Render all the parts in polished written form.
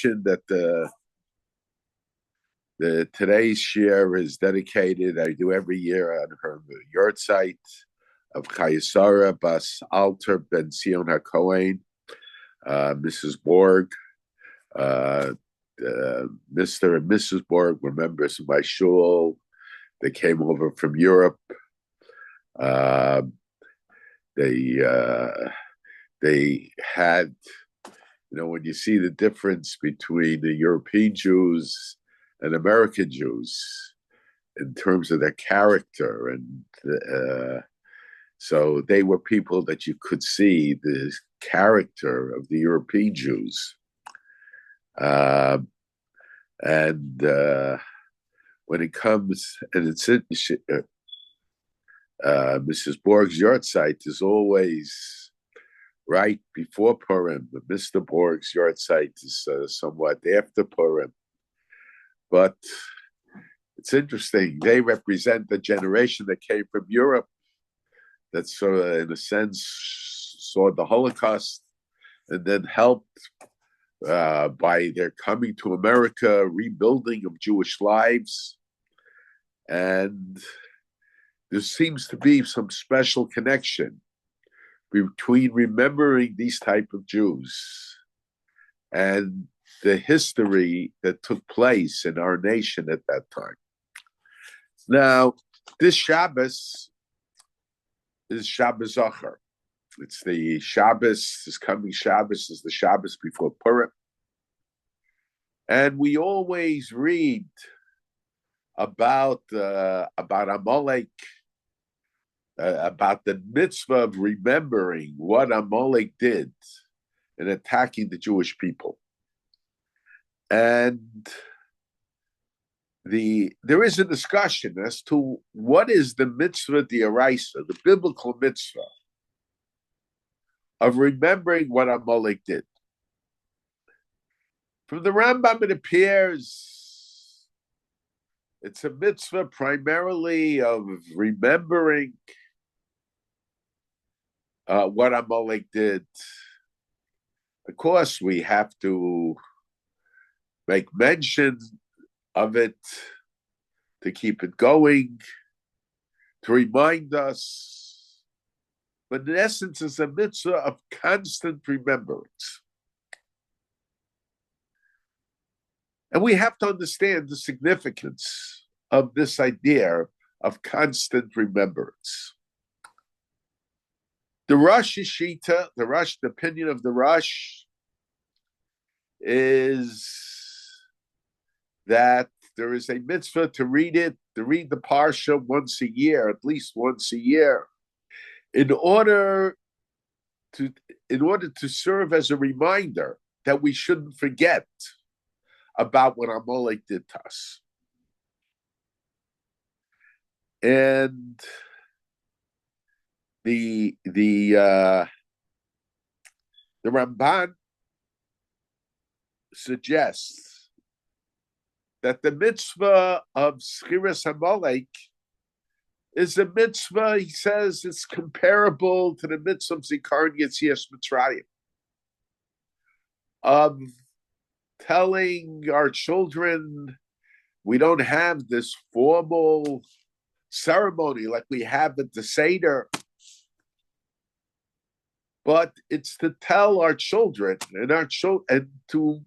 mentioned that the today's share is dedicated. I do every year on her yard site of Chayesara Bas Alter Ben Sion HaKohen, Mrs. Borg, Mr. and Mrs. Borg were members of my shul. They came over from Europe. Uh, they had, when you see the difference between the European Jews and American Jews in terms of their character, and so they were people that you could see the character of the European Jews. And when it comes, and it's Mrs. Borg's yard site is always right before Purim. But Mr. Borg's yard site is somewhat after Purim. But it's interesting. They represent the generation that came from Europe that sort of, in a sense, saw the Holocaust and then helped by their coming to America, rebuilding of Jewish lives. And there seems to be some special connection between remembering these type of Jews and the history that took place in our nation at that time. Now, this Shabbos is Shabbos Zachor. It's the Shabbos, this coming Shabbos is the Shabbos before Purim. And we always read about Amalek, about the mitzvah of remembering what Amalek did in attacking the Jewish people. And there is a discussion as to what is the mitzvah d'oraisa, the biblical mitzvah of remembering what Amalek did. From the Rambam, it appears it's a mitzvah primarily of remembering what Amalek did. Of course, we have to make mention of it to keep it going, to remind us. But in essence, it's a mitzvah of constant remembrance. And we have to understand the significance of this idea of constant remembrance. The Rosh Shita, the opinion of the Rosh is that there is a mitzvah to read the Parsha once a year, at least once a year, in order to serve as a reminder that we shouldn't forget about what Amalek did to us. And the Ramban suggests that the mitzvah of Schiras Amalek is a mitzvah, he says, it's comparable to the mitzvah of Zachor and Yetzias Mitzrayim, of telling our children we don't have this formal ceremony like we have at the Seder, but it's to tell our children and to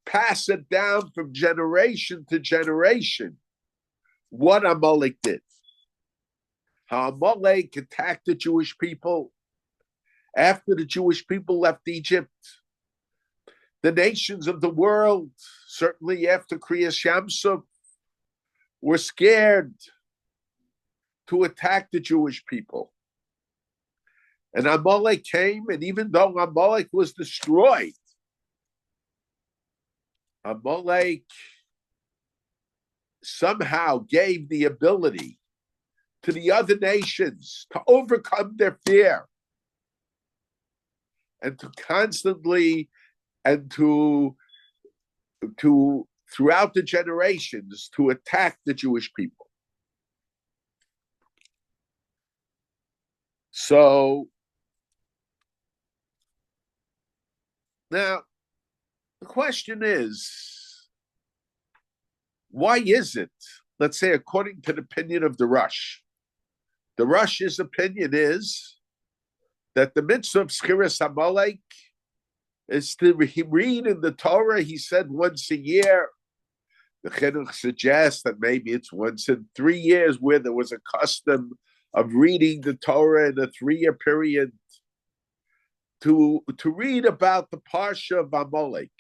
pass it down from generation to generation what Amalek did. How Amalek attacked the Jewish people after the Jewish people left Egypt. The nations of the world, certainly after Kriyas Yamsuf, were scared to attack the Jewish people. And Amalek came, and even though Amalek was destroyed, Amalek somehow gave the ability to the other nations to overcome their fear and to constantly and to throughout the generations to attack the Jewish people. So now The question is, why is it, let's say, according to the opinion of the Rush's opinion is that the mitzvah of Schiras Amalek is to read in the Torah, he said, once a year. The Chinuch suggests that maybe it's once in 3 years, where there was a custom of reading the Torah in a 3-year period to read about the Parsha of Amalek.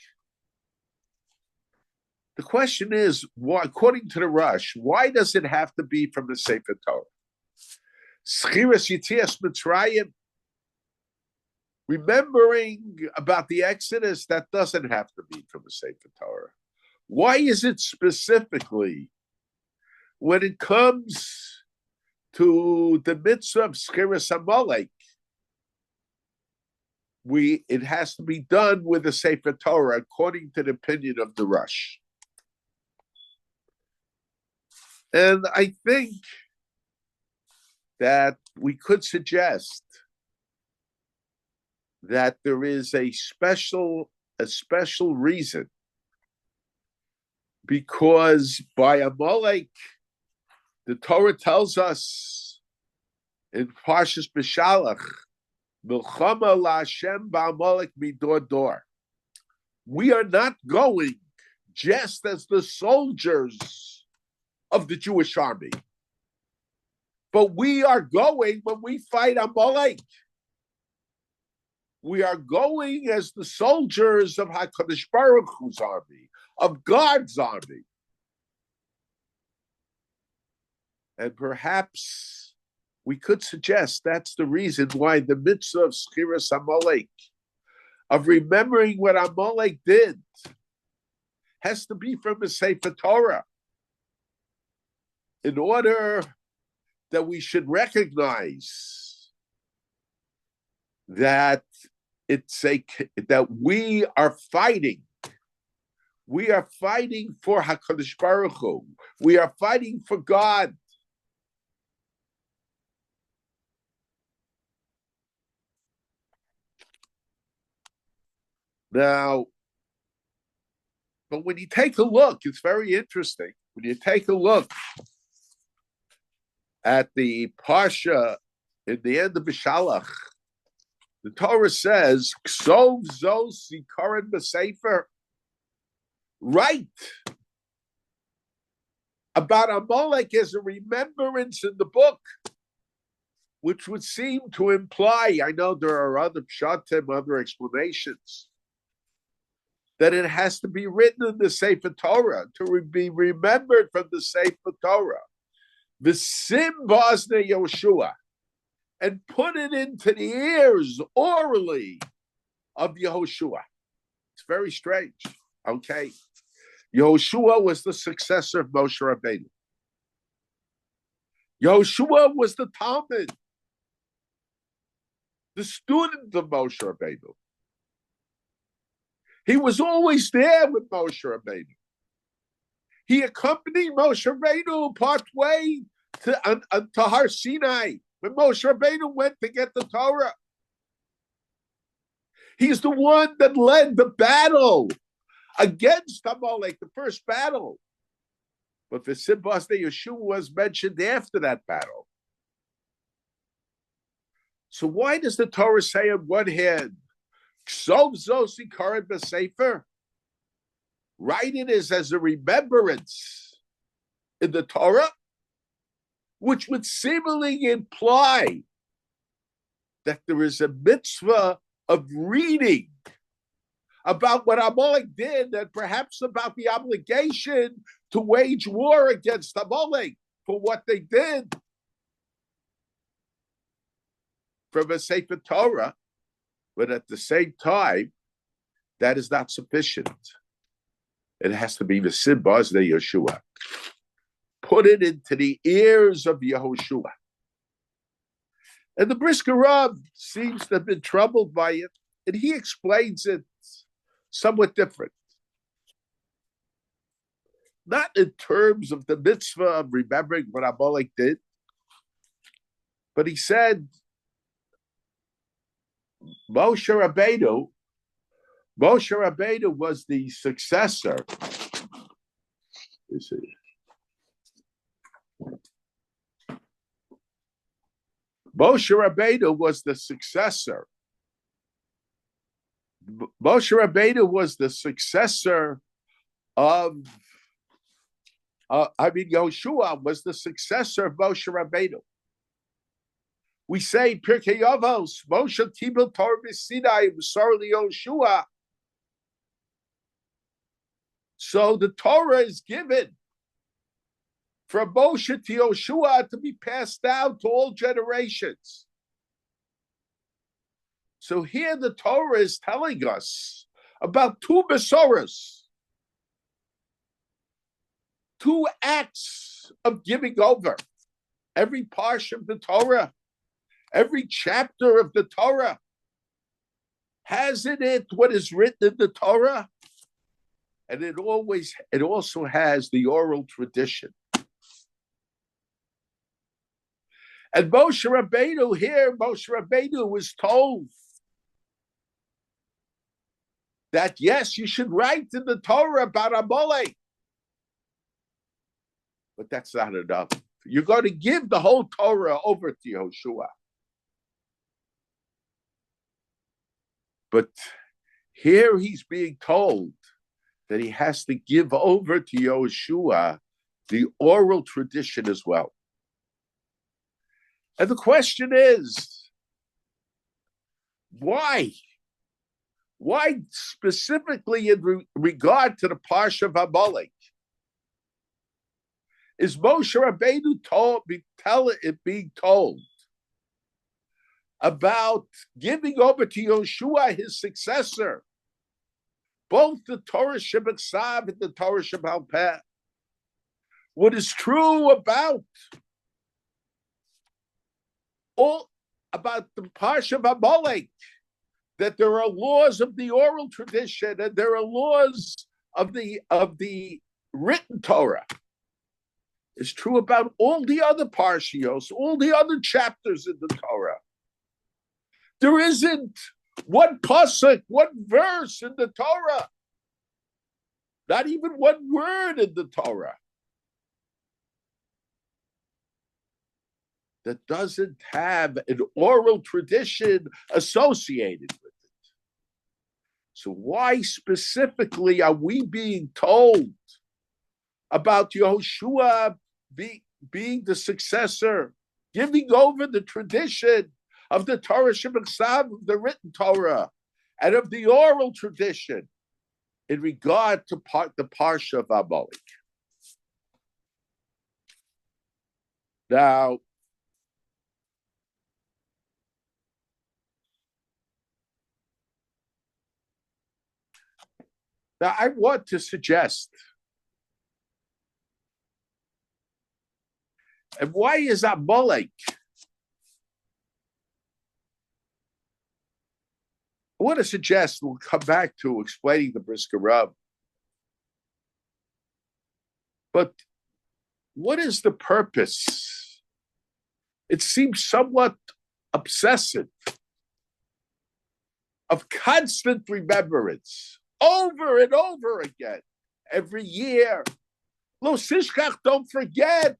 The question is, why, according to the Rush, why does it have to be from the Sefer Torah? Schiras Yitzias Mitzrayim, remembering about the Exodus, that doesn't have to be from the Sefer Torah. Why is it specifically when it comes to the mitzvah of Schiras Amalek, it has to be done with the Sefer Torah, according to the opinion of the Rush? And I think that we could suggest that there is a special reason, because by Amalek, the Torah tells us in Parshas B'Shalach, Milchama LaHashem ba'Amalek midor dor. We are not going just as the soldiers of the Jewish army, but we are going when we fight Amalek. We are going as the soldiers of HaKadosh Baruch Hu's army, of God's army. And perhaps we could suggest that's the reason why the mitzvah of Schiras Amalek, of remembering what Amalek did, has to be from the Sefer Torah, in order that we should recognize that that we are fighting. We are fighting for HaKadosh Baruch Hu. We are fighting for God. Now, but when you take a look, it's very interesting. When you take a look at the Parsha in the end of B'Shalach, the Torah says, Ksov zos zikaron b'sefer, right about Amalek as a remembrance in the book, which would seem to imply, I know there are other pshatim, other explanations, that it has to be written in the Sefer Torah, to be remembered from the Sefer Torah. V'sim b'ozne Yoshua, and put it into the ears orally of Yehoshua. It's very strange. Okay. Yehoshua was the successor of Moshe Rabbeinu. Yehoshua was the Talmud, the student of Moshe Rabbeinu. He was always there with Moshe Rabbeinu. He accompanied Moshe Rabbeinu partway to Har Sinai, when Moshe Rabbeinu went to get the Torah. He's the one that led the battle against Amalek, the first battle. But the Simbas de Yeshua was mentioned after that battle. So why does the Torah say on one hand, Ksov zosi karet b'sefer? Write it as a remembrance in the Torah, which would seemingly imply that there is a mitzvah of reading about what Amalek did, and perhaps about the obligation to wage war against Amalek for what they did from a Sefer Torah. But at the same time, that is not sufficient. It has to be the Simbas de Yeshua. Put it into the ears of Yehoshua. And the Brisker Rav seems to have been troubled by it, and he explains it somewhat different. Not in terms of the mitzvah of remembering what Amalek did, but he said, Moshe Rabbeinu Moshe Rabbeinu was the successor. You see, Moshe Rabbeinu was the successor. Moshe Rabbeinu was the successor of. Yoshua was the successor of Moshe Rabbeinu. We say Pirkei Avos, Moshe Kibel Torah B'Sinai V'Sar Yoshua. So the Torah is given from Moshe to Yoshua to be passed down to all generations. So here the Torah is telling us about two Besoros, two acts of giving over. Every parsha of the Torah, every chapter of the Torah has in it what is written in the Torah, and it also has the oral tradition. And Moshe Rabbeinu was told that yes, you should write in the Torah about Amalek, but that's not enough. You're going to give the whole Torah over to Yoshua. But here he's being told that he has to give over to Yoshua the oral tradition as well. And the question is, why? Why specifically in regard to the Parsha of Amalek? Is Moshe Rabbeinu being told about giving over to Yoshua, his successor, both the Torah Shebeksav and the Torah Shebal Peh? What is true about the Parsha of Amalek, that there are laws of the oral tradition and there are laws of the written Torah, is true about all the other parshios, all the other chapters in the Torah. There isn't one pasuk, one verse in the Torah, not even one word in the Torah that doesn't have an oral tradition associated with it. So why specifically are we being told about Yehoshua being the successor, giving over the tradition of the Torah Shebeksav, of the written Torah, and of the oral tradition in regard to the Parsha of Amalek? Now, I want to suggest, and why is Amalek? I want to suggest, we'll come back to explaining the Brisker Rav, but what is the purpose? It seems somewhat obsessive of constant remembrance over and over again, every year. Lo Sishkach, don't forget.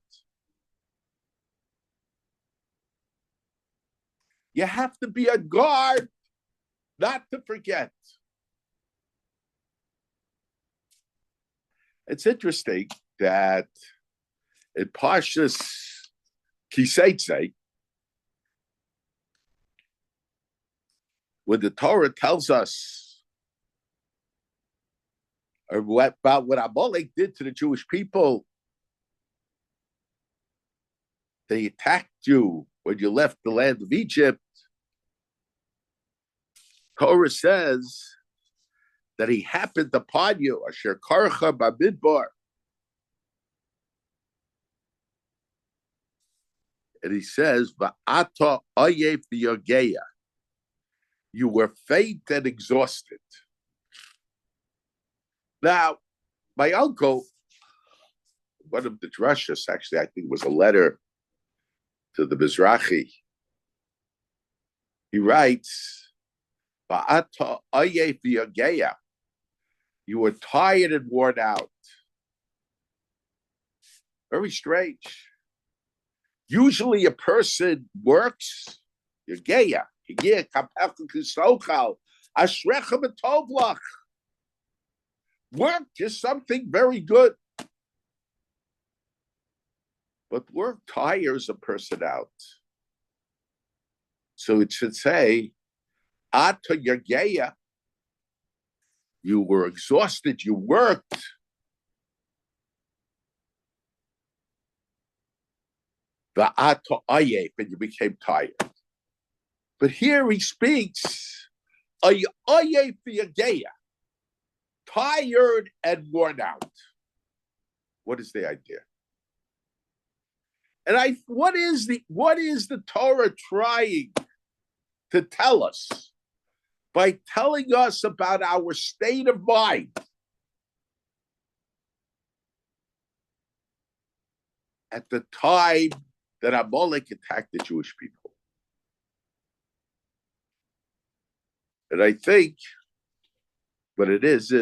You have to be on guard not to forget. It's interesting that in Parshas Kiseitze, when the Torah tells us about what Amalek did to the Jewish people, they attacked you when you left the land of Egypt. Torah says that he happened upon you, Asher Karcha Bamidbar. And he says, Va'ata Ayev V'Yogeya. You were faint and exhausted. Now, my uncle, one of the drashas, actually, I think was a letter to the Mizrahi. He writes, You were tired and worn out. Very strange. Usually a person works, work is something very good. But work tires a person out. So it should say, Ata Yageya, you were exhausted, you worked. The Ata Ayef, and you became tired. But here he speaks, Ayef Yageya, tired and worn out. What is the idea? And what is the Torah trying to tell us by telling us about our state of mind at the time that Amalek attacked the Jewish people? And I think what it is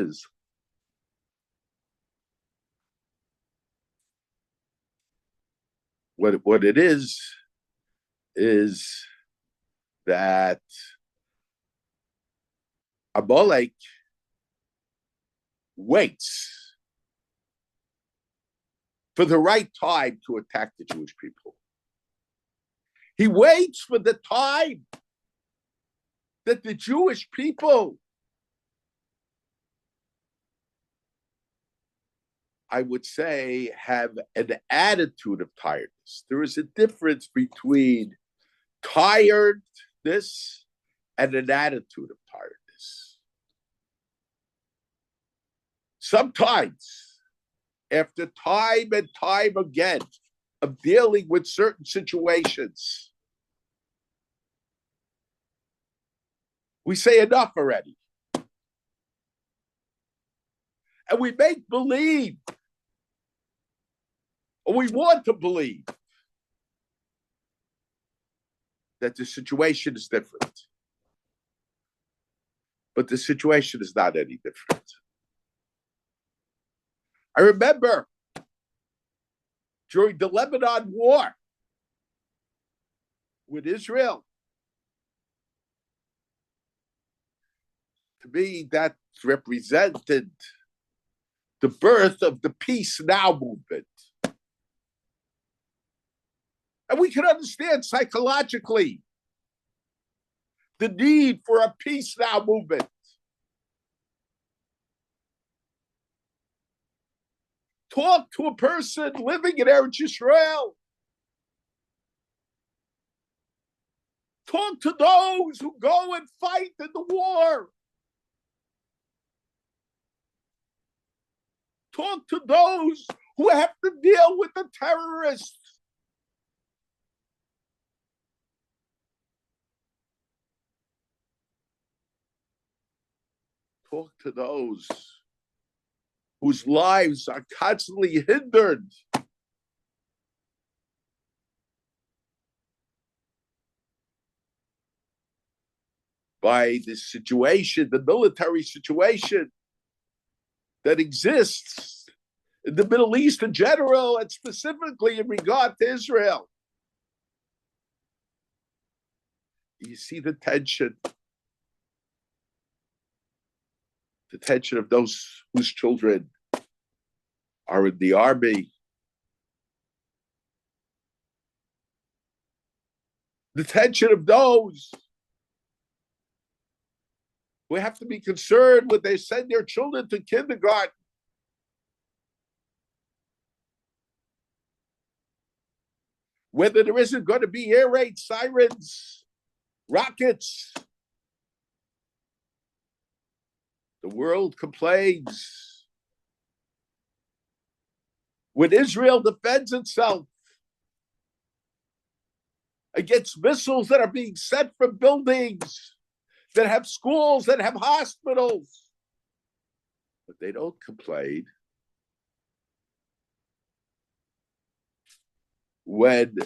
what it is that Amalek waits for the right time to attack the Jewish people. He waits for the time that the Jewish people, I would say, have an attitude of tiredness. There is a difference between tiredness and an attitude of tiredness. Sometimes, after time and time again of dealing with certain situations, we say enough already. And we make believe, or we want to believe, that the situation is different. But the situation is not any different. I remember during the Lebanon War with Israel, to me, that represented the birth of the Peace Now movement. And we can understand psychologically the need for a Peace Now movement. Talk to a person living in Eretz Yisrael. Talk to those who go and fight in the war. Talk to those who have to deal with the terrorists. Talk to those whose lives are constantly hindered by this situation, the military situation that exists in the Middle East in general, and specifically in regard to Israel. You see the tension of those whose children are in the army. The tension of those who have to be concerned when they send their children to kindergarten. Whether there isn't going to be air raid sirens, rockets. The world complains. When Israel defends itself against missiles that are being sent from buildings that have schools, that have hospitals, but they don't complain when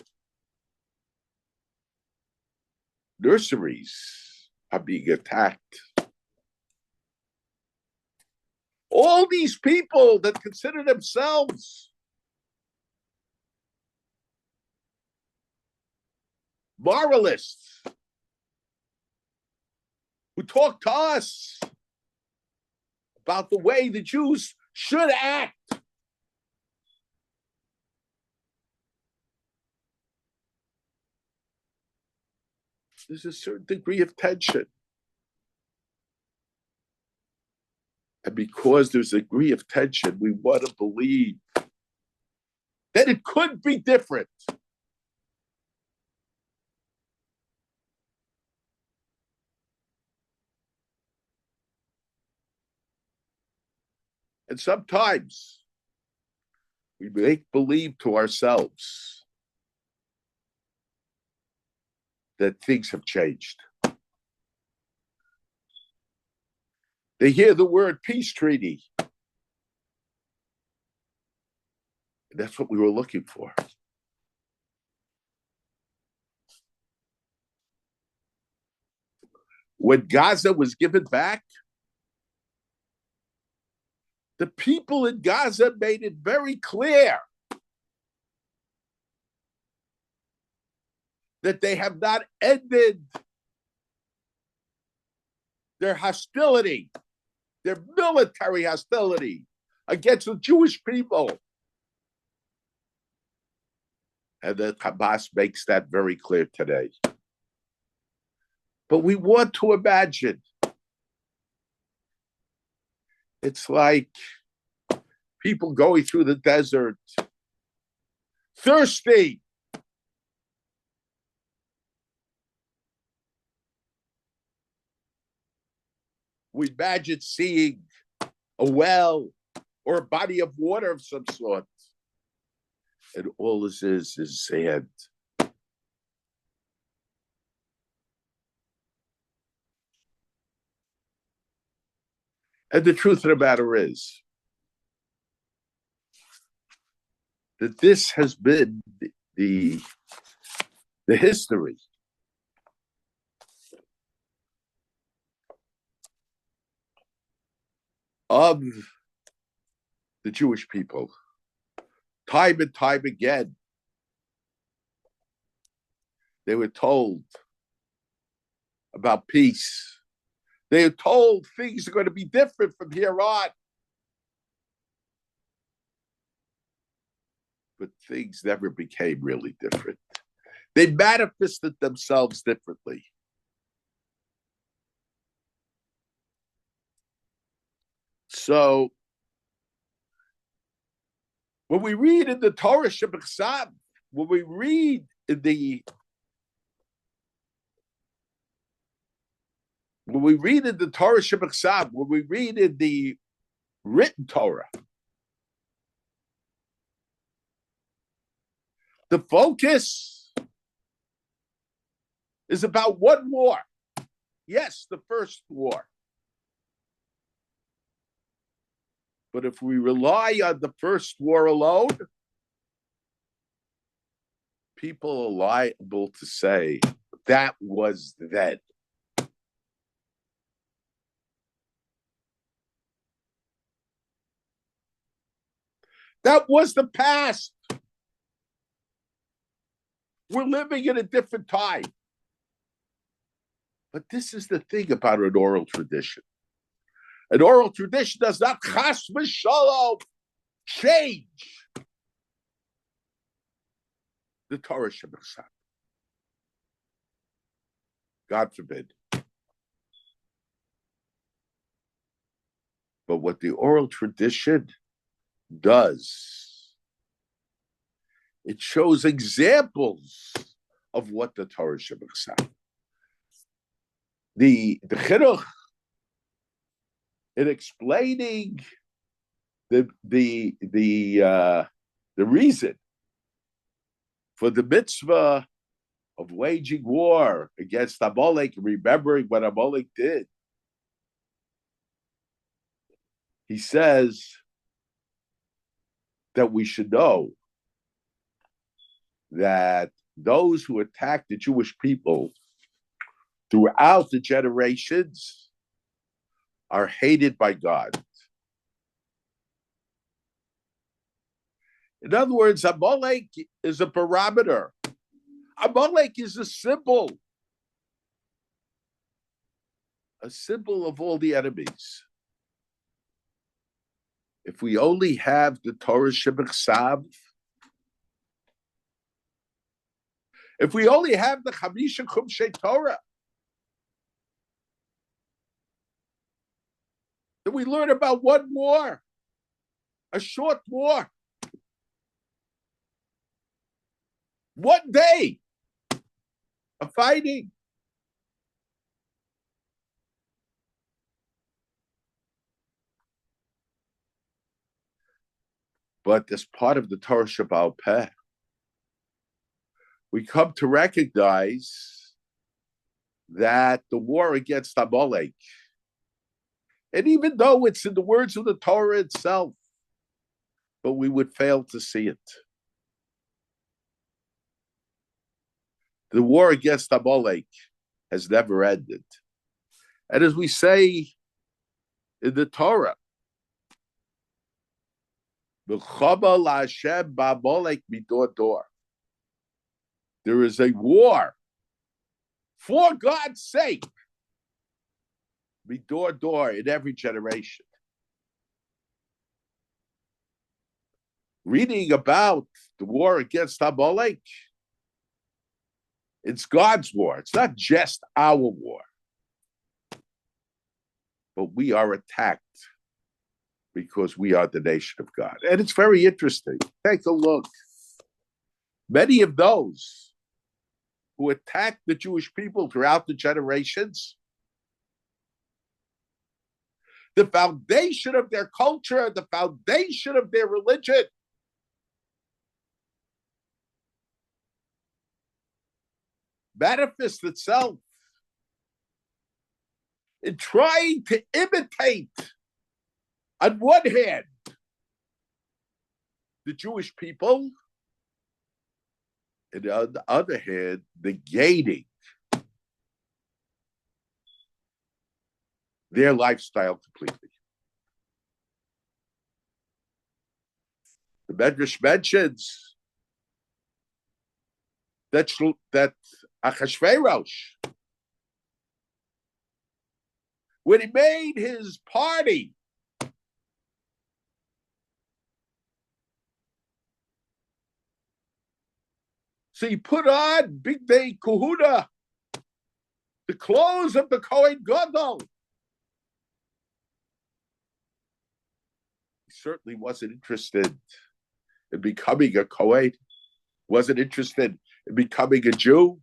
nurseries are being attacked. All these people that consider themselves moralists who talk to us about the way the Jews should act. There's a certain degree of tension. And because there's a degree of tension, we want to believe that it could be different. And sometimes we make believe to ourselves that things have changed. They hear the word peace treaty. And that's what we were looking for. When Gaza was given back, the people in Gaza made it very clear that they have not ended their hostility, their military hostility against the Jewish people. And the Hamas makes that very clear today. But we want to imagine. It's like people going through the desert, thirsty. We imagine seeing a well or a body of water of some sort. And all this is sand. And the truth of the matter is that this has been the history of the Jewish people. Time and time again, they were told about peace. They are told things are going to be different from here on. But things never became really different. They manifested themselves differently. So, when we read in the Torah Shebechsav, when we read in the Torah Shebechsav, when we read in the written Torah, the focus is about one war. Yes, the first war. But if we rely on the first war alone, people are liable to say that was then. That was the past. We're living in a different time. But this is the thing about an oral tradition. An oral tradition does not chas v'shalom change the Torah Shebechsav. God forbid. But what the oral tradition does, it shows examples of what the Torah Shebechsav. The chinuch, in explaining the reason for the mitzvah of waging war against Amalek, remembering what Amalek did, he says that we should know that those who attacked the Jewish people throughout the generations are hated by God. In other words, Amalek is a barometer. Amalek is a symbol of all the enemies. If we only have the Torah Shebechsav, if we only have the Chamisha Chumshei Torah, then we learn about one war, a short war. One day of fighting. But as part of the Torah Shabbal Peh, we come to recognize that the war against Amalek, and even though it's in the words of the Torah itself, but we would fail to see it. The war against Amalek has never ended. And as we say in the Torah, there is a war for God's sake, door in every generation. Reading about the war against Amalek, it's God's war. It's not just our war. But we are attacked because we are the nation of God. And it's very interesting. Take a look. Many of those who attacked the Jewish people throughout the generations, the foundation of their culture, the foundation of their religion, manifests itself in trying to imitate, on one hand, the Jewish people, and on the other hand, negating their lifestyle completely. The Medrash mentions that Achashverosh, when he made his party, so he put on Big Day Kahuna, the clothes of the Kohen Gadol. He certainly wasn't interested in becoming a Kohen, wasn't interested in becoming a Jew.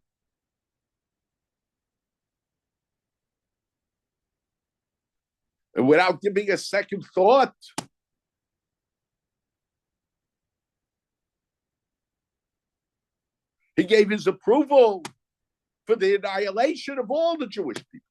And without giving a second thought, he gave his approval for the annihilation of all the Jewish people.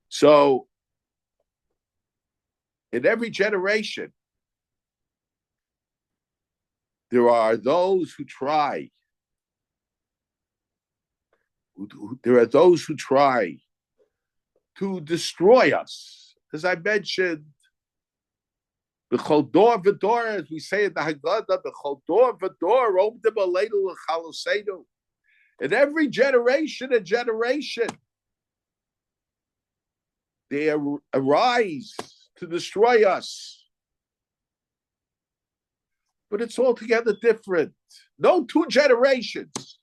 So in every generation, there are those who try. There are those who try to destroy us. As I mentioned, the Choldor V'Dor, as we say in the Haggadah, the Choldor V'Dor, Omdim Aleinu L'Chaloseinu. In every generation, they arise to destroy us. But it's altogether different. No two generations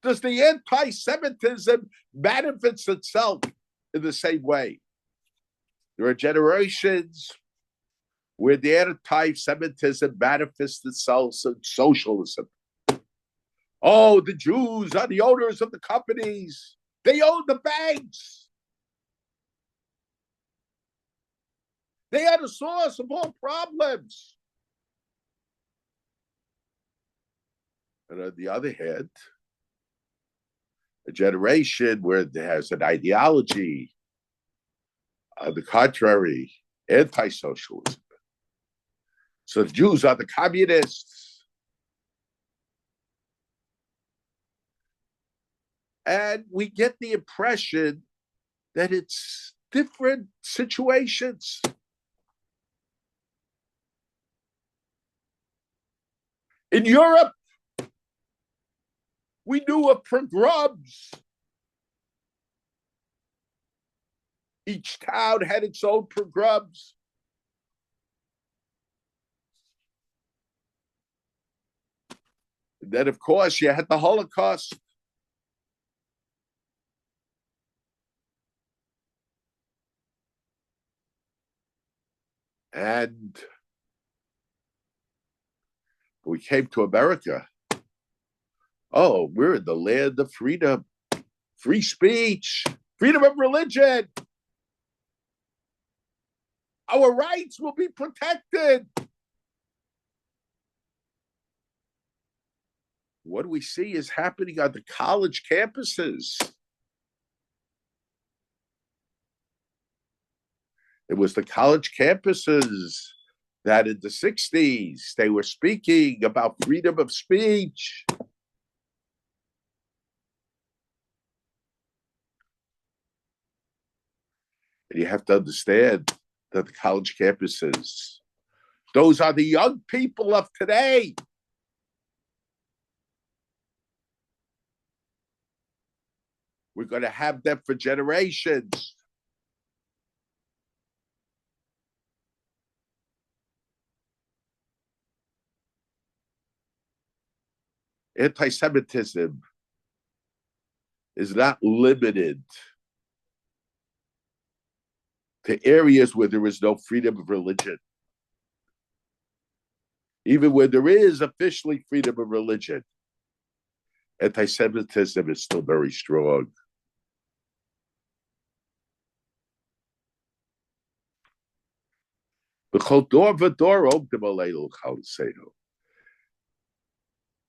does the anti-Semitism manifest itself in the same way. There are generations where the anti-Semitism manifests itself in socialism. Oh, the Jews are the owners of the companies. They own the banks. They are the source of all problems. And on the other hand, a generation where there has an ideology, on the contrary, anti-socialism. So the Jews are the communists. And we get the impression that it's different situations. In Europe, we knew of pogroms. Each town had its own pogroms. And then, of course, you had the Holocaust. And we came to America. Oh, we're in the land of freedom, free speech, freedom of religion. Our rights will be protected. What we see is happening on the college campuses. It was the college campuses that in the 60s, they were speaking about freedom of speech. And you have to understand that the college campuses, those are the young people of today. We're going to have them for generations. Anti-Semitism is not limited to areas where there is no freedom of religion. Even where there is officially freedom of religion, anti-Semitism is still very strong.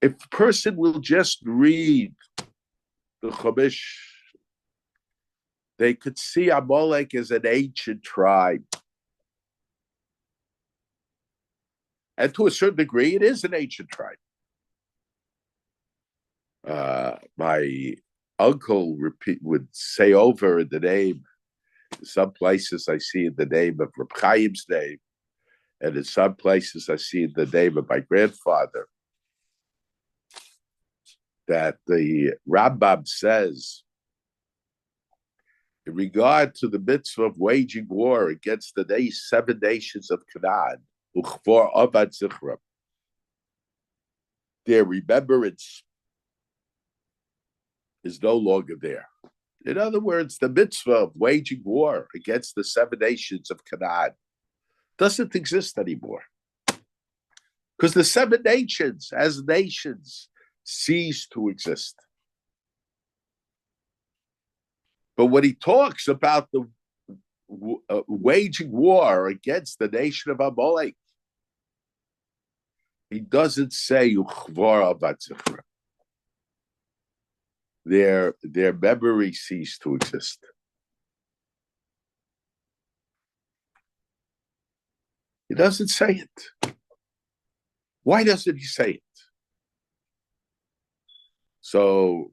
If a person will just read the Chumash, they could see Amalek as an ancient tribe. And to a certain degree, it is an ancient tribe. My uncle would say over the name. In some places, I see in the name of Reb Chaim's name, and in some places, I see in the name of my grandfather. That the Rambam says, in regard to the mitzvah of waging war against the 7 nations of Canaan, their remembrance is no longer there. In other words, the mitzvah of waging war against the 7 nations of Canaan doesn't exist anymore. Because the 7 nations, as nations, cease to exist. But when he talks about the waging war against the nation of Amalek, he doesn't say their memory ceased to exist. He doesn't say it. Why doesn't he say it? So,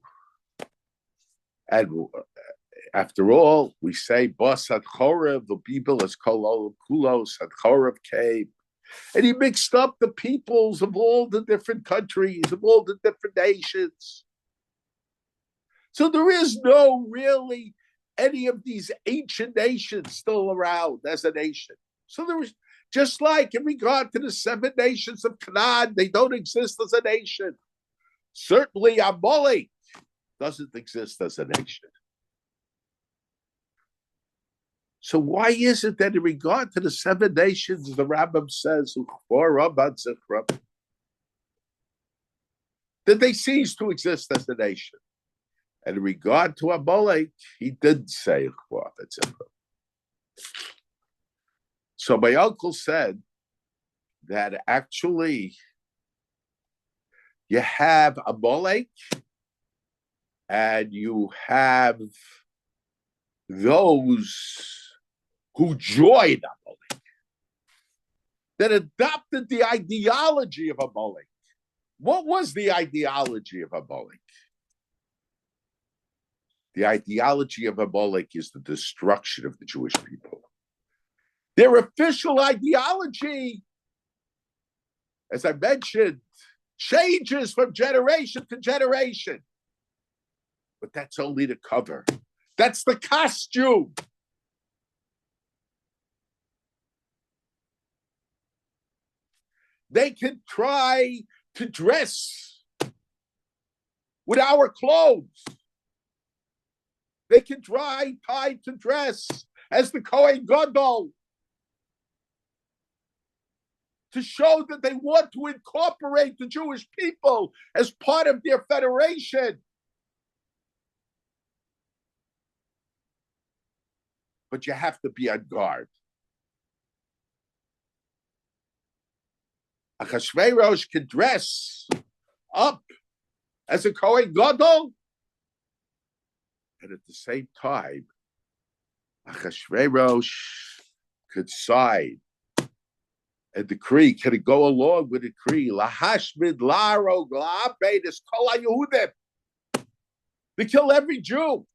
and after all, we say, Zachor, the people as Kulos, Zachor came. And he mixed up the peoples of all the different countries, of all the different nations. So there is no really any of these ancient nations still around as a nation. So there was, just like in regard to the 7 nations of Canaan, they don't exist as a nation. Certainly Amalek doesn't exist as a nation. So why is it that in regard to the 7 nations, the Rambam says, that they cease to exist as a nation? And in regard to Amalek, he did say, so my uncle said that actually you have Amalek and you have those who joined Amalek. that adopted the ideology of Amalek. What was the ideology of Amalek? The ideology of Amalek is the destruction of the Jewish people. Their official ideology, as I mentioned, changes from generation to generation. But that's only the cover. That's the costume. They can try to dress with our clothes. They can try to dress as the Kohen Gadol to show that they want to incorporate the Jewish people as part of their federation. But you have to be on guard. Achashverosh can dress up as a Kohen Gadol, and at the same time, Achashverosh could side a decree, can it go along with a decree? Lahashmid laro gla'abedis kol haYehudim, to kill every Jew.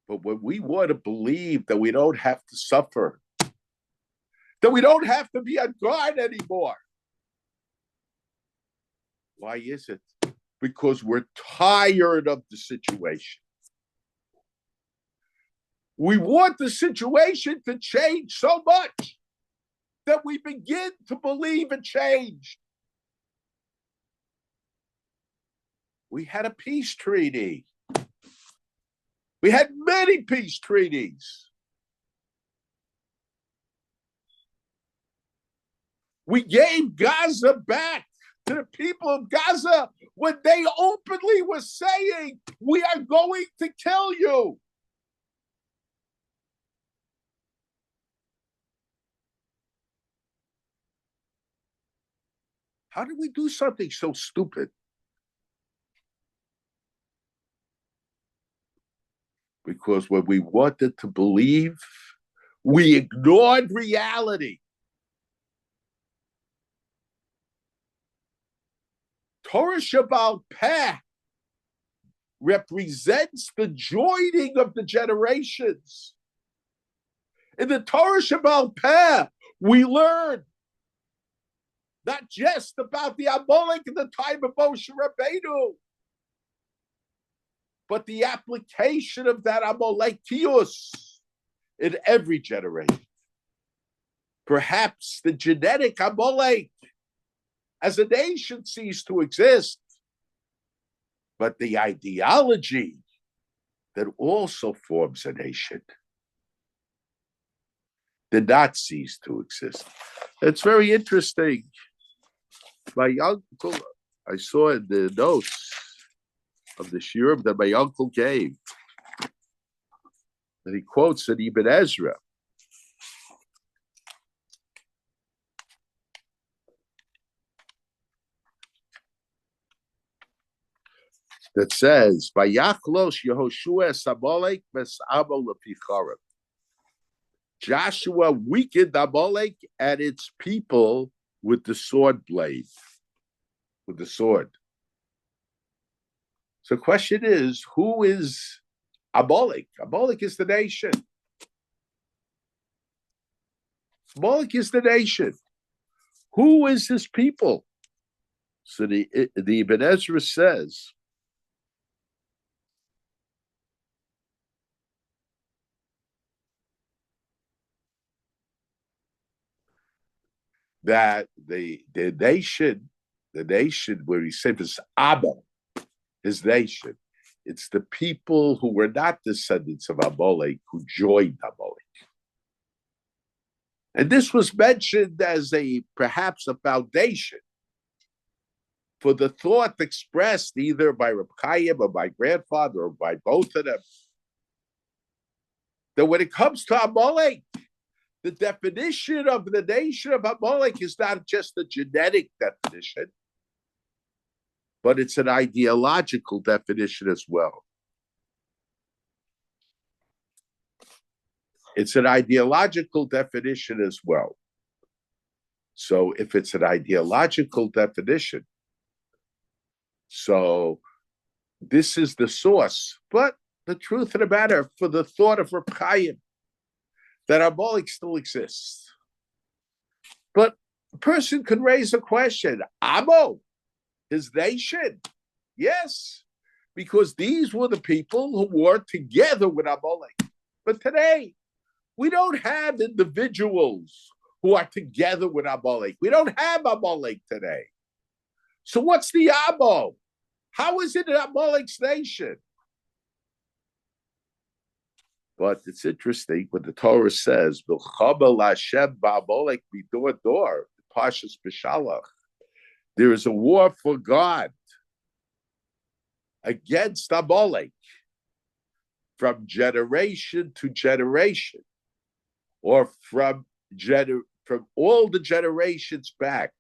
But when we want to believe that we don't have to suffer, that we don't have to be on guard anymore, why is it? Because we're tired of the situation. We want the situation to change so much that we begin to believe in change. We had a peace treaty. We had many peace treaties. We gave Gaza back to the people of Gaza when they openly were saying, we are going to kill you. How did we do something so stupid? Because when we wanted to believe, we ignored reality. Torah Shabbal Peh represents the joining of the generations. In the Torah Shabbal Peh, we learn not just about the Amalek in the time of Moshe Rabbeinu, but the application of that Amalekius in every generation. Perhaps the genetic Amalek as a nation ceased to exist, but the ideology that also forms a nation did not cease to exist. It's very interesting. My uncle, I saw in the notes of the shiurim that my uncle gave, that he quotes in Ibn Ezra. That says, "Vayachlos Yehoshua es Amalek mes'amo lepicharim." Joshua weakened Amalek and its people with the sword blade, with the sword. So the question is, who is Amalek? Amalek is the nation. Amalek is the nation. Who is his people? So the Ibn Ezra says, that the nation where he said is Abba, his nation, it's the people who were not descendants of Amalek who joined Amalek. And this was mentioned as perhaps a foundation for the thought expressed either by Reb Chaim or my grandfather or by both of them, that when it comes to Amalek, the definition of the nation of Amalek is not just a genetic definition, but it's an ideological definition as well. It's an ideological definition as well. So if it's an ideological definition, so this is the source. But the truth of the matter, for the thought of Rabbi, that Amalek still exists. But a person could raise a question, Amo, his nation? Yes, because these were the people who were together with Amalek. But today, we don't have individuals who are together with Amalek. We don't have Amalek today. So what's the Amo? How is it Amalek's nation? But it's interesting when the Torah says, Parshas B'Shalach, there is a war for God against Amalek from generation to generation, or from all the generations back.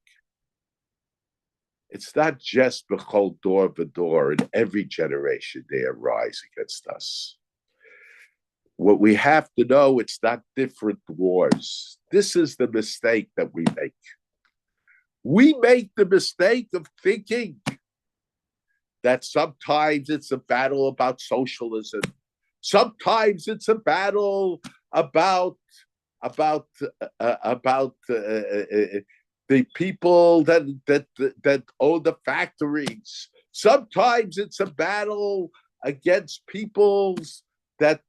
It's not just b'chol dor v'dor. In every generation they arise against us. What we have to know, it's not different wars. This is the mistake that we make. We make the mistake of thinking that sometimes it's a battle about socialism. Sometimes it's a battle about the people that own the factories. Sometimes it's a battle against peoples that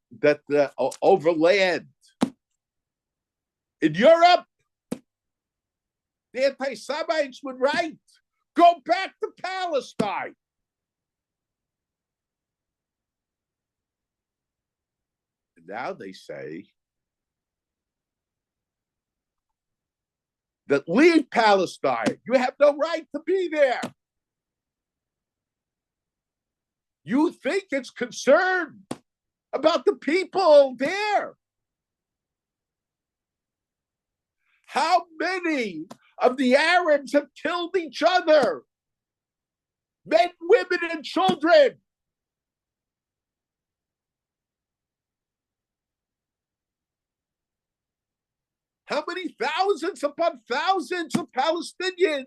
over land. In Europe, the anti-Semites would write, "Go back to Palestine." And now they say that leave Palestine. You have no right to be there. You think it's concerned about the people there. How many of the Arabs have killed each other? Men, women, and children. How many thousands upon thousands of Palestinians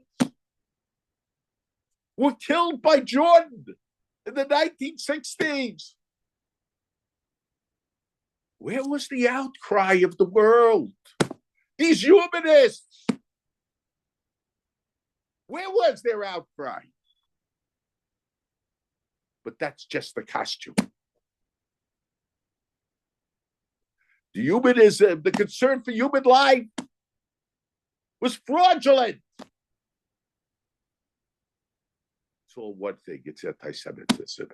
were killed by Jordan in the 1960s? Where was the outcry of the world? These humanists. Where was their outcry? But that's just the costume. The humanism, the concern for human life was fraudulent. It's all one thing. It's anti-Semitism.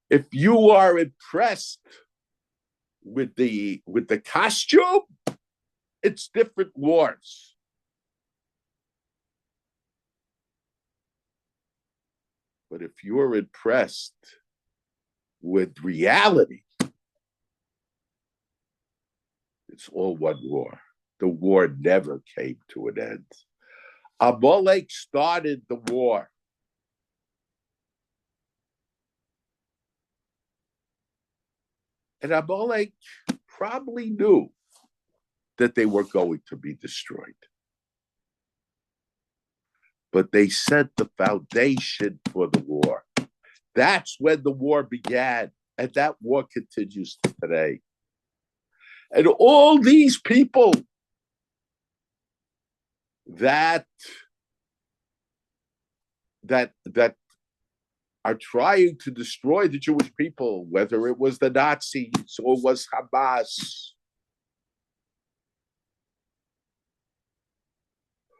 If you are impressed with the costume, it's different wars. But if you're impressed with reality, it's all one war. The war never came to an end. Amalek started the war. And Amalek probably knew that they were going to be destroyed. But they set the foundation for the war. That's when the war began. And that war continues today. And all these people that are trying to destroy the Jewish people, whether it was the Nazis or it was Hamas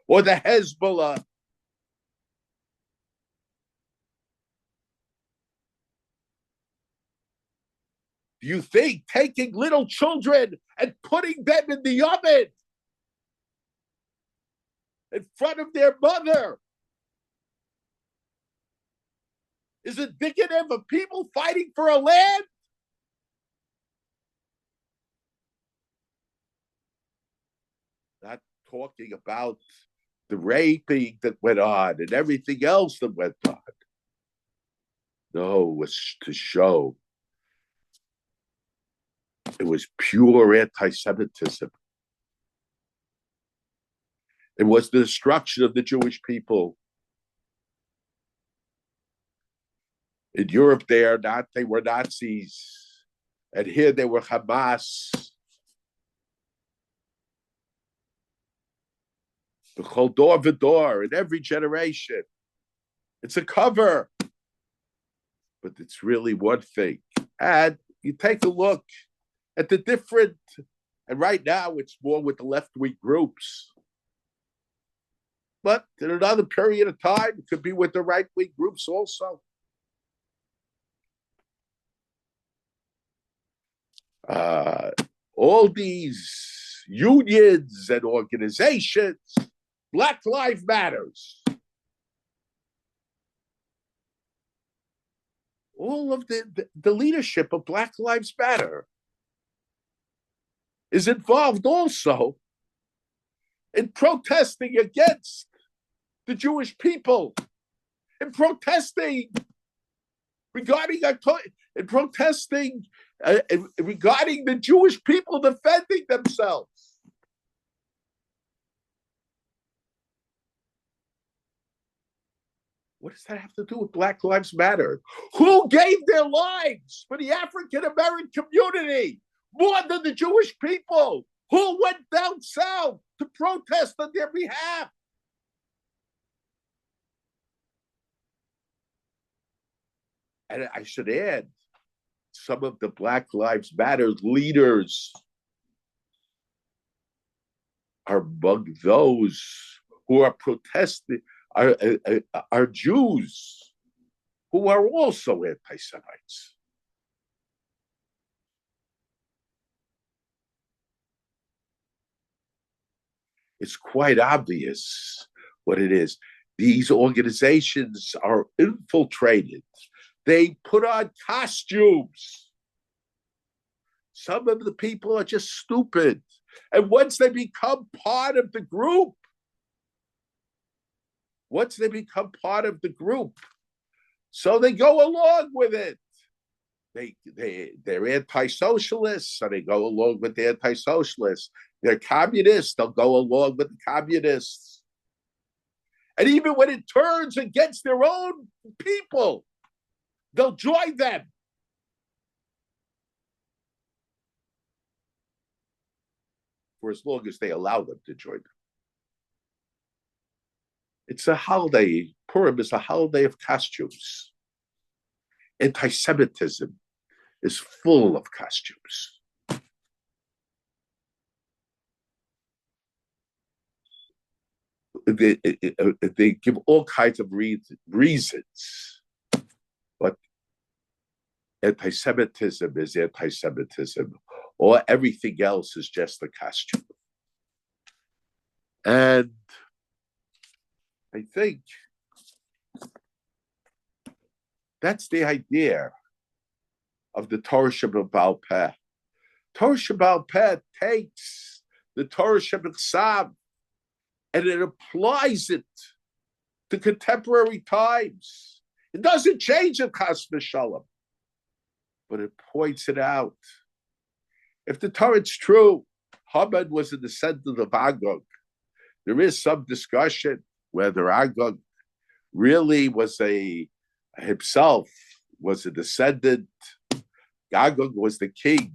or the Hezbollah, do you think taking little children and putting them in the oven in front of their mother is indicative of people fighting for a land? Not talking about the raping that went on and everything else that went on. No, it was to show It was pure anti-Semitism. It was the destruction of the Jewish people. In Europe, they were Nazis. And here they were Hamas. The whole door of the door in every generation. It's a cover. But it's really one thing. And you take a look at the different, and right now it's more with the left-wing groups. But in another period of time, it could be with the right-wing groups also. All these unions and organizations, Black Lives Matters, all of the leadership of Black Lives Matter is involved also in protesting against the Jewish people, in protesting regarding regarding the Jewish people defending themselves. What does that have to do with Black Lives Matter? Who gave their lives for the African American community more than the Jewish people? Who went down south to protest on their behalf? And I should add, some of the Black Lives Matter leaders are among those who are protesting, are Jews who are also anti-Semites. It's quite obvious what it is. These organizations are infiltrated. They put on costumes. Some of the people are just stupid. And once they become part of the group, so they go along with it. They're anti-socialists, so they go along with the anti-socialists. They're communists, they'll go along with the communists. And even when it turns against their own people, they'll join them. For as long as they allow them to join them. It's a holiday. Purim is a holiday of costumes. Anti-Semitism is full of costumes. They give all kinds of reasons, but anti-Semitism is anti-Semitism, or everything else is just a costume. And I think that's the idea of the Torah Shebaal Peh. Torah Shebaal Peh takes the Torah Shebachsav and it applies it to contemporary times. It doesn't change it, Chas v'Shalom, but it points it out. If the Torah is true, Haman was a descendant of Agag. There is some discussion whether Agag really was himself was a descendant. Agag was the king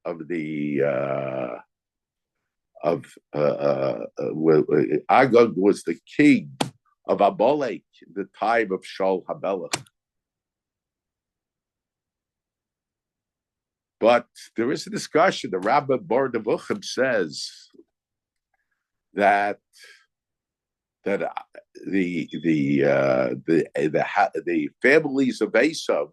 of Agag was the king of Amalek in the time of Shaul HaMelech. But there is a discussion. The Rabbi Bar Nevuchim says that the families of Esav,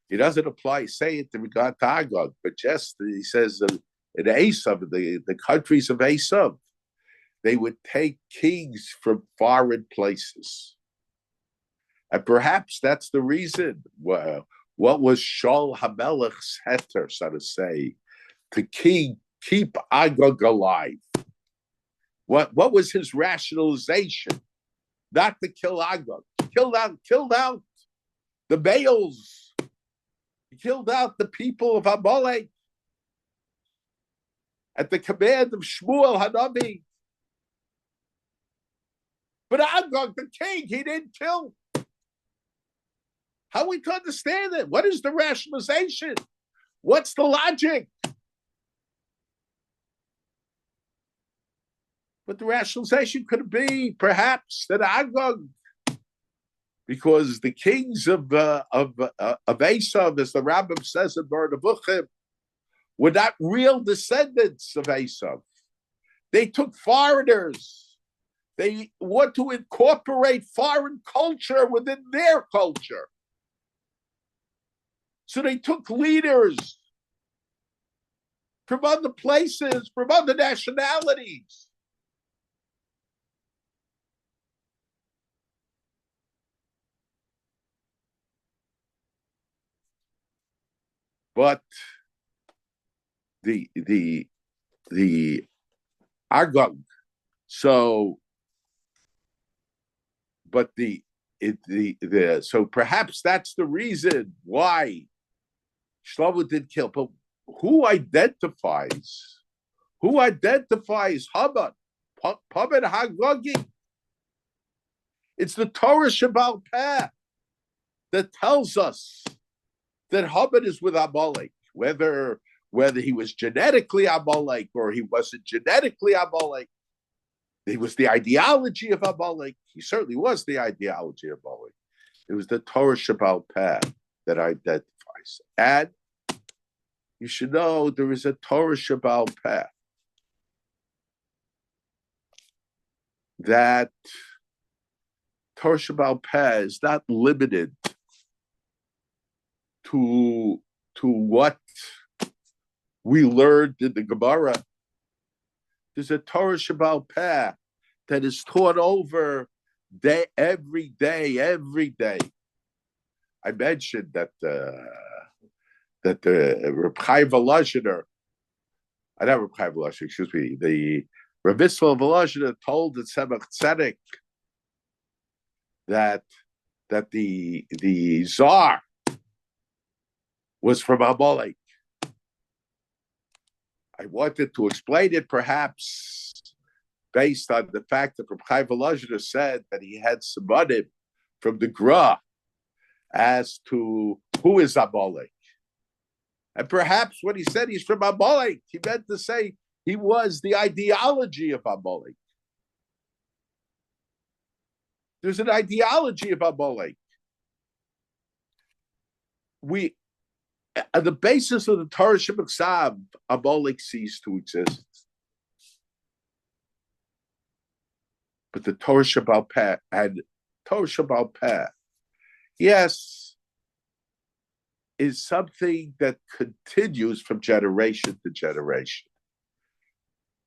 he doesn't say it in regard to Agag, but just he says that in Esav, the countries of Esav, they would take kings from foreign places, and perhaps that's the reason. What was Shaul HaMelech's heter, so to say, to keep Agag alive? What was his rationalization? Not to kill Agag. Killed out the males. He killed out the people of Amalek. at the command of Shmuel Hanavi. But Agag, the king, he didn't kill. How are we to understand it? What is the rationalization? What's the logic? But the rationalization could be perhaps that Agag, because the kings of Esav, as the Rabbi says in Bernavuchim, were not real descendants of Esav. They took foreigners. They want to incorporate foreign culture within their culture. So they took leaders from other places, from other nationalities. But the Agag, so so perhaps that's the reason why Shlomo did kill. But who identifies Haman? Haman Hagagi. It's the Torah Shabbal Peh that tells us that Haman is with Amalek, whether he was genetically Amalek or he wasn't genetically Amalek. It was the ideology of Amalek. He certainly was the ideology of Amalek. It was the Torah Shabbal Peh that identifies. And you should know there is a Torah Shabbal Peh that Torah Shabbal Peh is not limited to what we learned in the Gemara. There's a Torah Shabbal Peh that is taught over every day. I mentioned that the Reb Chaim Volozhiner, not Reb Chaim Volozhiner, excuse me, the Reb Yisrael Volozhiner told the Tzemach Tzedek that the Tsar was from Amalek. I wanted to explain it perhaps based on the fact that Reb Chaim Volozhiner said that he had Simonim from the Gra as to who is Amalek. And perhaps when he said he's from Amalek, he meant to say he was the ideology of Amalek. There's an ideology of Amalek. On the basis of the Torah Shebeksav, Amalek ceased to exist. But the Torah Shabbal Peh and Torah Shabbal Peh, yes, is something that continues from generation to generation.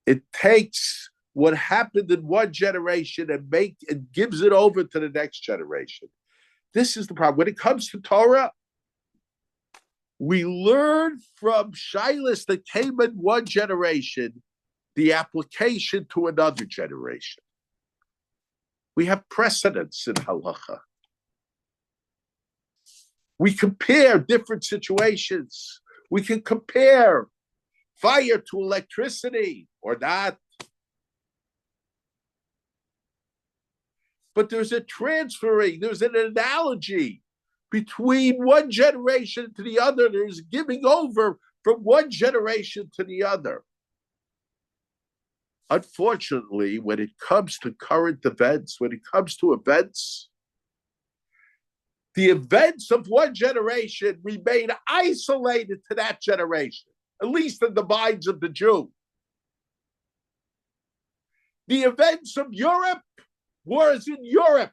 It takes what happened in one generation and gives it over to the next generation. This is the problem. When it comes to Torah, we learn from shilas that came in one generation, the application to another generation. We have precedents in halacha. We compare different situations. We can compare fire to electricity or not. But there's a transferring, there's an analogy between one generation to the other. There's giving over from one generation to the other. Unfortunately, when it comes to current events, when it comes to events, the events of one generation remain isolated to that generation, at least in the minds of the Jew. The events of Europe, wars in Europe.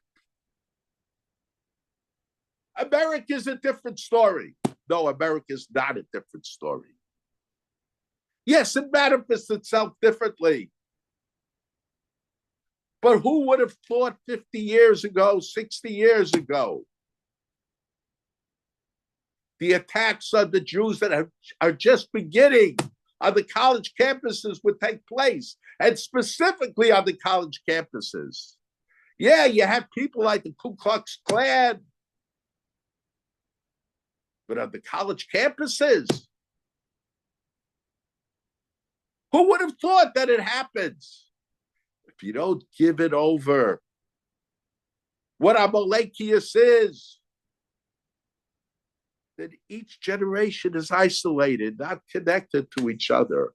America is a different story. No, America is not a different story. Yes, it manifests itself differently. But who would have thought 50 years ago, 60 years ago, the attacks on the Jews that are just beginning on the college campuses would take place, and specifically on the college campuses? Yeah, you have people like the Ku Klux Klan, but on the college campuses, Who would have thought that it happens? If you don't give it over, what Amalekius is, then each generation is isolated, not connected to each other.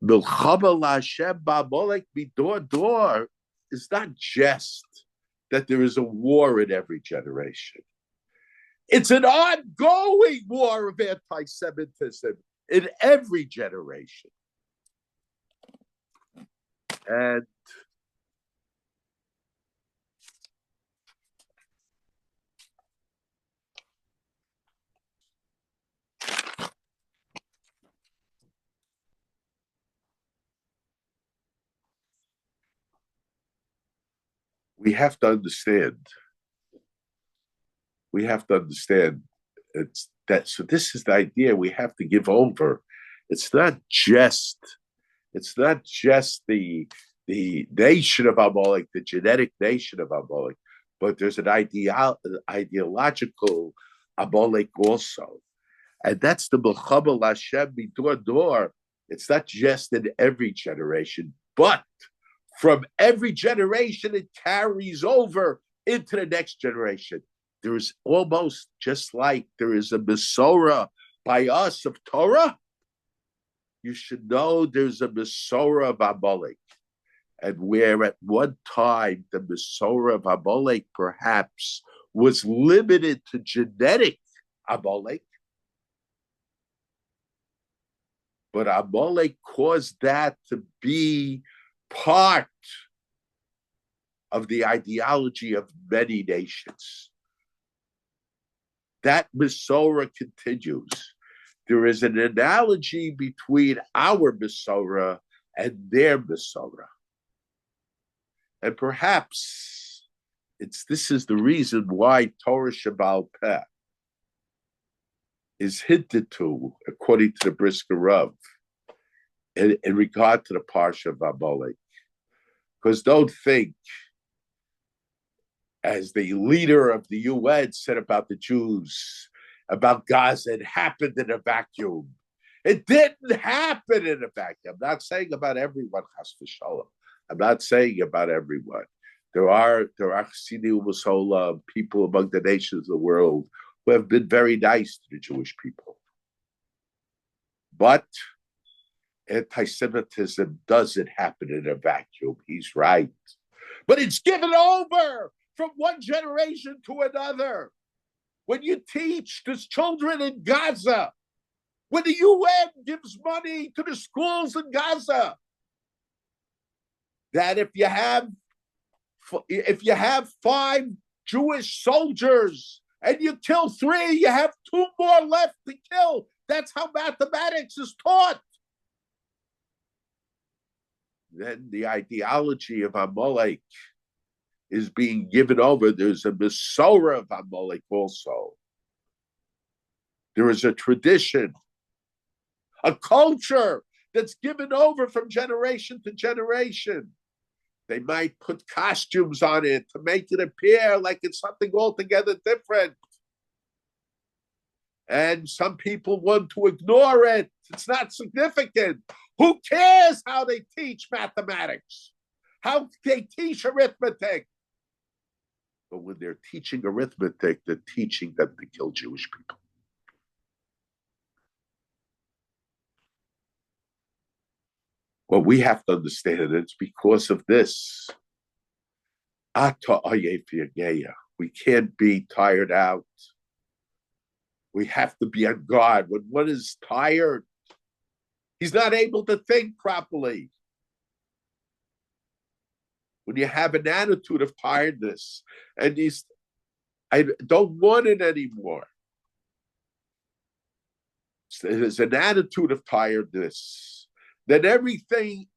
Milchama LaHashem ba'Amalek midor dor is not just that there is a war in every generation. It's an ongoing war of anti-Semitism in every generation. And we have to understand. It's that. So this is the idea. We have to give over. It's not just the nation of Amalek, the genetic nation of Amalek, but there's an ideological Amalek also, and that's the Milchama LaHashem midor dor. It's not just in every generation, but from every generation, it carries over into the next generation. There is almost just like there is a Mesorah by us of Torah. You should know there's a Mesorah of Amalek. And where at one time the Mesorah of Amalek perhaps was limited to genetic Amalek, but Amalek caused that to be part of the ideology of many nations. That Mesorah continues. There is an analogy between our Mesorah and their Mesorah. And perhaps this is the reason why Torah Shebaal Peh is hinted to, according to the Brisker Rav, in regard to the Parsha of Amalek. Because don't think, as the leader of the UN said about the Jews, about Gaza, it happened in a vacuum. It didn't happen in a vacuum. I'm not saying about everyone, chas v'shalom. I'm not saying about everyone. There are Chassidim U'Masola, people among the nations of the world who have been very nice to the Jewish people. But anti-Semitism doesn't happen in a vacuum. He's right. But it's given over from one generation to another. When you teach these children in Gaza, when the UN gives money to the schools in Gaza, that if you have 5 Jewish soldiers and you kill 3, you have 2 more left to kill. That's how mathematics is taught. Then the ideology of Amalek is being given over. There's a Mesorah of Amalek also. There is a tradition, a culture that's given over from generation to generation. They might put costumes on it to make it appear like it's something altogether different. And some people want to ignore it. It's not significant. Who cares how they teach mathematics? How they teach arithmetic? But when they're teaching arithmetic, they're teaching them to kill Jewish people. What we have to understand, it's because of this. We can't be tired out. We have to be on guard. When one is tired, he's not able to think properly. When you have an attitude of tiredness and I don't want it anymore. So there's an attitude of tiredness. Then everything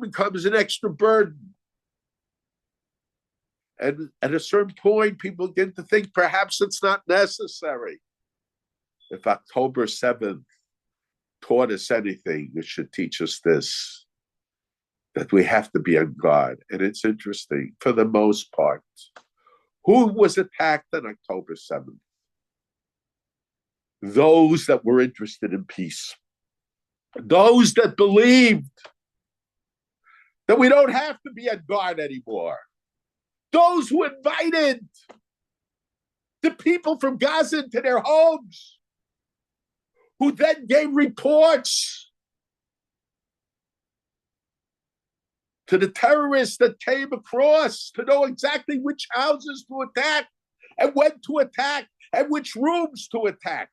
becomes an extra burden. And at a certain point, people begin to think perhaps it's not necessary. If October 7th taught us anything, it should teach us this, that we have to be on guard. And it's interesting, for the most part, who was attacked on October 7th? Those that were interested in peace. Those that believed that we don't have to be at guard anymore. Those who invited the people from Gaza into their homes, who then gave reports to the terrorists that came across to know exactly which houses to attack and when to attack and which rooms to attack.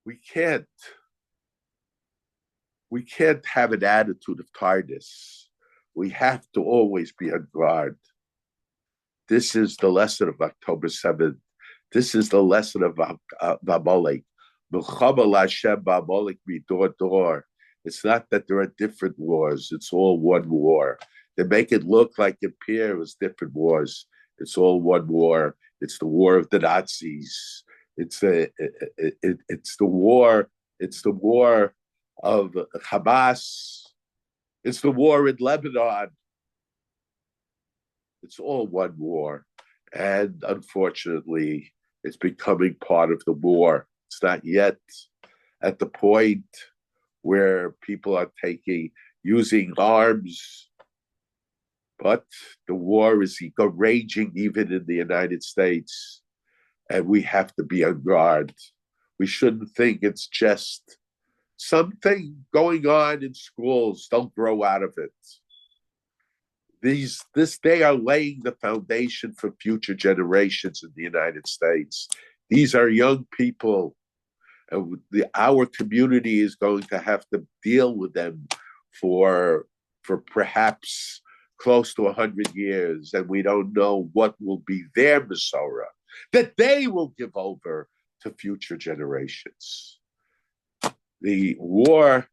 We can't have an attitude of tiredness. We have to always be on guard. This is the lesson of October 7th. This is the lesson of Amalek. It's not that there are different wars. It's all one war. They make it look like it was different wars. It's all one war. It's the war of the Nazis. It's the war. It's the war of Hamas. It's the war in Lebanon. It's all one war. And unfortunately, it's becoming part of the war. It's not yet at the point where people are using arms, but the war is raging even in the United States, and we have to be on guard. We shouldn't think it's just something going on in schools. Don't grow out of it. They are laying the foundation for future generations in the United States. These are young people, and our community is going to have to deal with them for perhaps close to 100 years, and we don't know what will be their Masorah that they will give over to future generations. The war,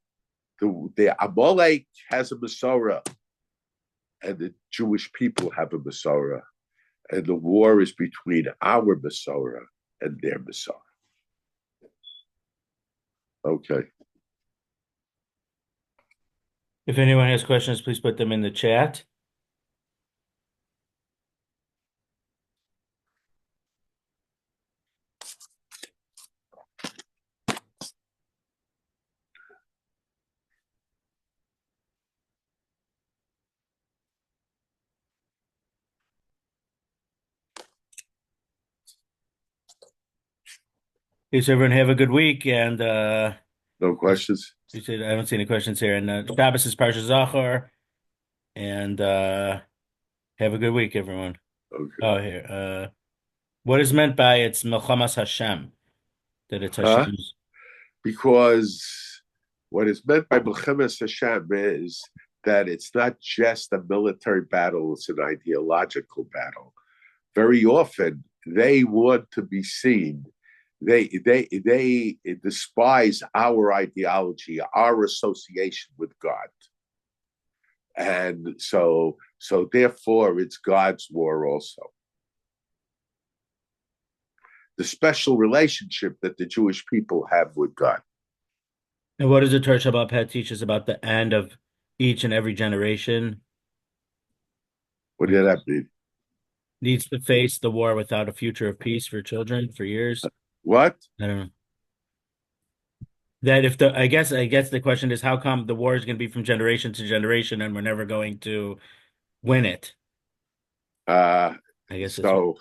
the Amalek has a Masorah, and the Jewish people have a Masorah, and the war is between our Masorah and their Masorah. Okay. If anyone has questions, please put them in the chat. Please, everyone, have a good week. And no questions. You said I don't see any questions here. And Shabbos is Parshas Zachor. And have a good week, everyone. Okay. Oh, here. What is meant by it's Melchamas Hashem? That it's Hashem's. Because what is meant by Melchamas Hashem is that it's not just a military battle; it's an ideological battle. Very often, they want to be seen. They despise our ideology, our association with God, and so therefore it's God's war also. The special relationship that the Jewish people have with God. And what does the Torah Shabbat Pet teach us about the end of each and every generation? What did that mean? Needs to face the war without a future of peace for children for years. What? I don't know. That if I guess the question is how come the war is going to be from generation to generation and we're never going to win it? I guess so.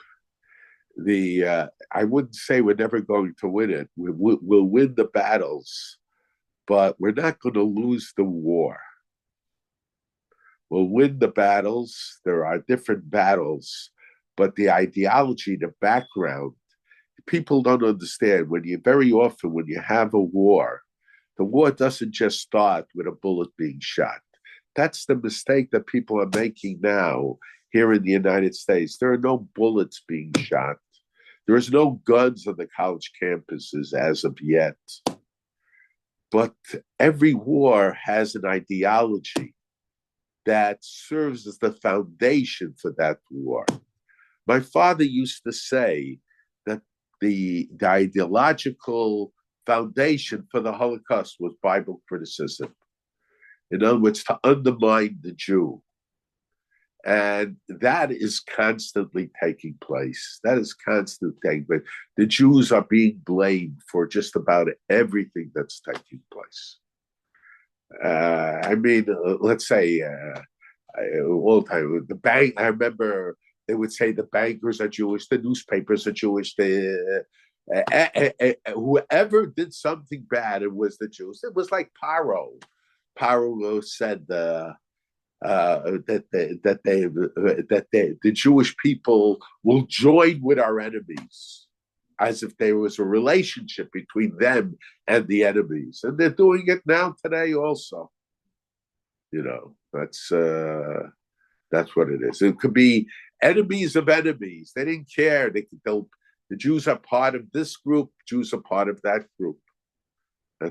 I wouldn't say we're never going to win it. We'll win the battles, but we're not going to lose the war. We'll win the battles. There are different battles, but the ideology, the background, people don't understand. Very often when you have a war, the war doesn't just start with a bullet being shot. That's the mistake that people are making now here in the United States. There are no bullets being shot. There is no guns on the college campuses as of yet. But every war has an ideology that serves as the foundation for that war. My father used to say that the ideological foundation for the Holocaust was Bible criticism. In other words, to undermine the Jew. And that is constantly taking place. That is constantly taking place. The Jews are being blamed for just about everything that's taking place. Let's say all the time, the bank. I remember they would say the bankers are Jewish, the newspapers are Jewish, whoever did something bad, it was the Jews. It was like Paro. Paro said the Jewish people will join with our enemies, as if there was a relationship between them and the enemies, and they're doing it now today also. That's what it is. It could be enemies of enemies. They didn't care. The Jews are part of this group. Jews are part of that group.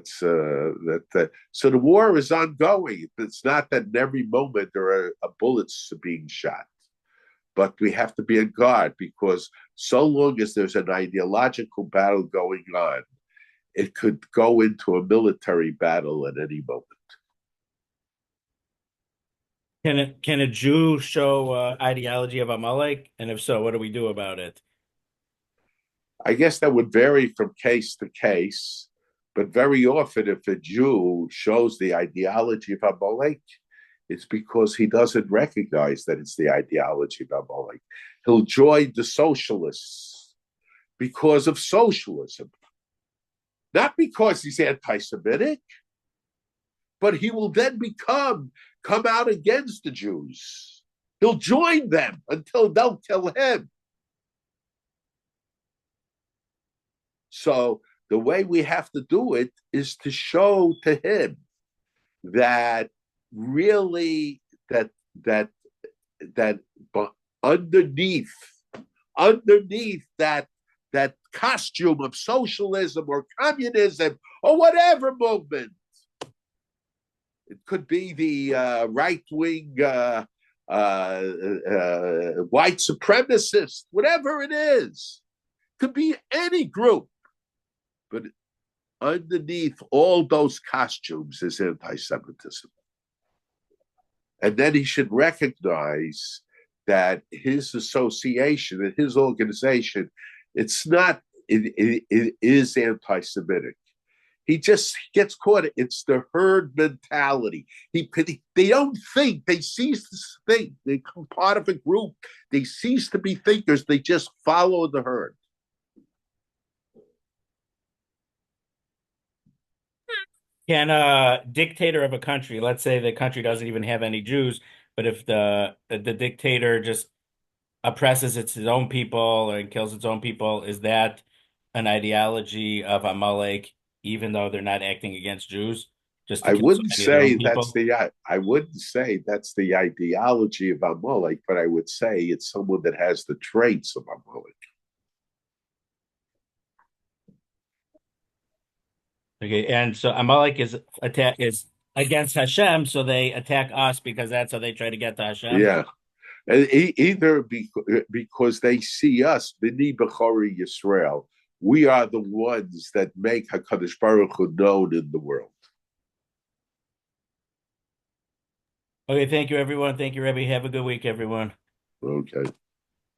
So the war is ongoing. It's not that in every moment there are bullets being shot, but we have to be on guard, because so long as there's an ideological battle going on, it could go into a military battle at any moment. Can a Jew show ideology of Amalek? And if so, what do we do about it? I guess that would vary from case to case, but very often, if a Jew shows the ideology of Amalek, it's because he doesn't recognize that it's the ideology of Amalek. He'll join the socialists because of socialism, not because he's anti-Semitic, but he will then come out against the Jews. He'll join them until they'll kill him. So the way we have to do it is to show to him that really that underneath that costume of socialism or communism or whatever movement, it could be the right wing white supremacist, whatever it is, could be any group, but underneath all those costumes is anti-Semitism. And then he should recognize that his association and his organization, it is anti-Semitic. He just gets caught. It's the herd mentality. They don't think. They cease to think. They become part of a group. They cease to be thinkers. They just follow the herd. Can a dictator of a country, let's say the country doesn't even have any Jews, but if the dictator just oppresses its own people or kills its own people, is that an ideology of Amalek, even though they're not acting against Jews, just to I kill so wouldn't many of their say own that's people? the I wouldn't say that's the ideology of Amalek, but I would say it's someone that has the traits of Amalek. Okay, and so Amalek is against Hashem, so they attack us because that's how they try to get to Hashem. Yeah, either because they see us, B'ni B'chori Yisrael, we are the ones that make Hakadosh Baruch Hu known in the world. Okay, thank you, everyone. Thank you, Rabbi. Have a good week, everyone. Okay.